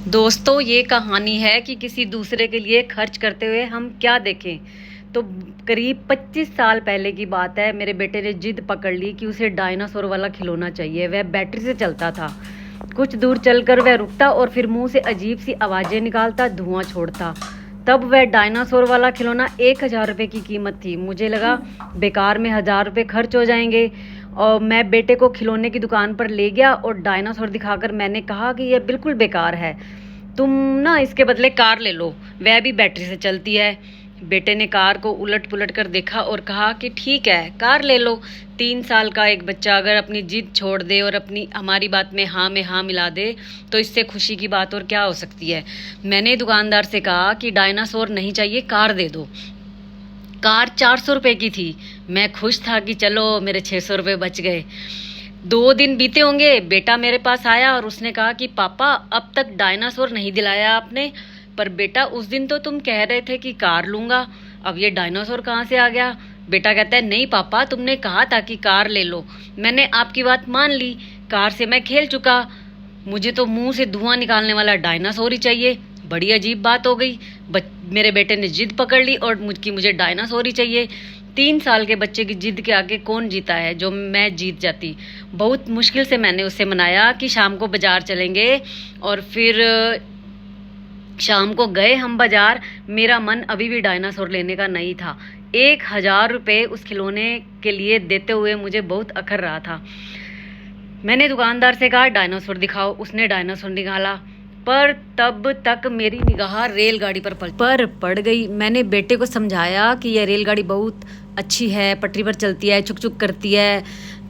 दोस्तों, ये कहानी है कि किसी दूसरे के लिए खर्च करते हुए हम क्या देखें। तो करीब 25 साल पहले की बात है। मेरे बेटे ने जिद पकड़ ली कि उसे डायनासोर वाला खिलौना चाहिए। वह बैटरी से चलता था। कुछ दूर चलकर वह रुकता और फिर मुंह से अजीब सी आवाजें निकालता, धुआं छोड़ता। तब वह डायनासोर वाला खिलौना 1000 रुपये की कीमत थी। मुझे लगा बेकार में 1000 रुपये खर्च हो जाएंगे। और मैं बेटे को खिलौने की दुकान पर ले गया और डायनासोर दिखाकर मैंने कहा कि यह बिल्कुल बेकार है, तुम ना इसके बदले कार ले लो, वह भी बैटरी से चलती है। बेटे ने कार को उलट पुलट कर देखा और कहा कि ठीक है, कार ले लो। 3 साल का एक बच्चा अगर अपनी जिद छोड़ दे और अपनी हमारी बात में हाँ मिला दे तो इससे खुशी की बात और क्या हो सकती है। मैंने दुकानदार से कहा कि डायनासोर नहीं चाहिए, कार दे दो। कार 400 रुपये की थी। मैं खुश था कि चलो मेरे 600 रुपये बच गए। 2 दिन बीते होंगे, बेटा मेरे पास आया और उसने कहा कि पापा, अब तक डायनासोर नहीं दिलाया आपने, पर बेटा उस दिन तो तुम कह रहे थे कि कार लूंगा, अब ये डायनासोर कहाँ से आ गया। बेटा कहता है, नहीं पापा, तुमने कहा था कि कार ले लो, मैंने आपकी बात मान ली, कार से मैं खेल चुका, मुझे तो मुंह से धुआं निकालने वाला डायनासोर ही चाहिए। बड़ी अजीब बात हो गई। मेरे बेटे ने जिद पकड़ ली और मुझे डायनासोर ही चाहिए। 3 साल के बच्चे की जिद के आगे कौन जीता है, जो मैं जीत जाती। बहुत मुश्किल से मैंने उसे मनाया कि शाम को बाजार चलेंगे, और फिर शाम को गए हम बाजार। मेरा मन अभी भी डायनासोर लेने का नहीं था। 1000 रुपये उस खिलौने के लिए देते हुए मुझे बहुत अखर रहा था। मैंने दुकानदार से कहा, डायनासोर दिखाओ। उसने डायनासोर निकाला, पर तब तक मेरी निगाह रेलगाड़ी पर पड़ गई। मैंने बेटे को समझाया कि यह रेलगाड़ी बहुत अच्छी है, पटरी पर चलती है, छुक छुक करती है।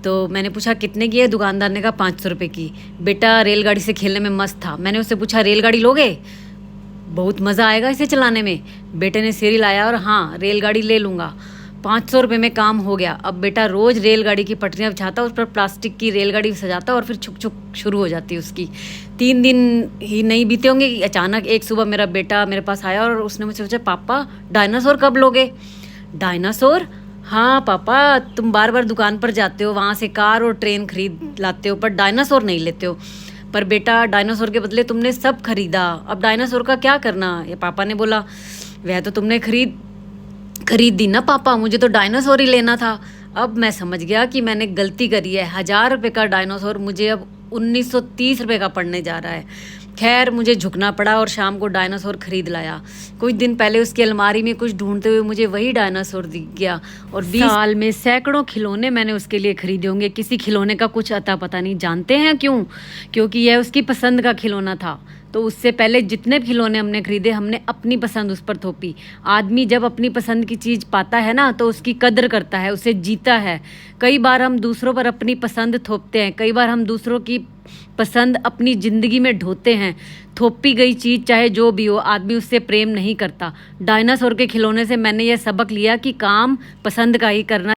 तो मैंने पूछा कितने की है। दुकानदार ने कहा 500 रुपये की। बेटा रेलगाड़ी से खेलने में मस्त था। मैंने उससे पूछा, रेलगाड़ी लोगे? बहुत मज़ा आएगा इसे चलाने में। बेटे ने सिर हिलाया और हाँ, रेलगाड़ी ले लूँगा। 500 रुपये में काम हो गया। अब बेटा रोज़ रेलगाड़ी की पटरियाँ बिछाता, उस पर प्लास्टिक की रेलगाड़ी सजाता और फिर छुक छुक शुरू हो जाती उसकी। 3 दिन ही नहीं बीते होंगे कि अचानक एक सुबह मेरा बेटा मेरे पास आया और उसने मुझसे पूछा, पापा डायनासोर कब लोगे? डायनासोर? हाँ पापा, तुम बार बार दुकान पर जाते हो, वहाँ से कार और ट्रेन खरीद लाते हो, पर डायनासोर नहीं लेते हो। पर बेटा, डायनासोर के बदले तुमने सब खरीदा, अब डायनासोर का क्या करना? ये पापा ने बोला, वह तो तुमने खरीद दी ना पापा, मुझे तो डायनासोर ही लेना था। अब मैं समझ गया कि मैंने गलती करी है। 1000 रुपये का डायनासोर मुझे अब 1930 रुपये का पड़ने जा रहा है। खैर, मुझे झुकना पड़ा और शाम को डायनासोर खरीद लाया। कुछ दिन पहले उसकी अलमारी में कुछ ढूंढते हुए मुझे वही डायनासोर दिख गया, और 20 साल में सैकड़ों खिलौने मैंने उसके लिए खरीदे होंगे। किसी खिलौने का कुछ अता पता नहीं। जानते हैं क्यों? क्योंकि यह उसकी पसंद का खिलौना था। तो उससे पहले जितने खिलौने हमने खरीदे, हमने अपनी पसंद उस पर थोपी। आदमी जब अपनी पसंद की चीज़ पाता है ना, तो उसकी कदर करता है, उसे जीता है। कई बार हम दूसरों पर अपनी पसंद थोपते हैं, कई बार हम दूसरों की पसंद अपनी ज़िंदगी में ढोते हैं। थोपी गई चीज़ चाहे जो भी हो, आदमी उससे प्रेम नहीं करता। डायनासोर के खिलौने से मैंने यह सबक लिया कि काम पसंद का ही करना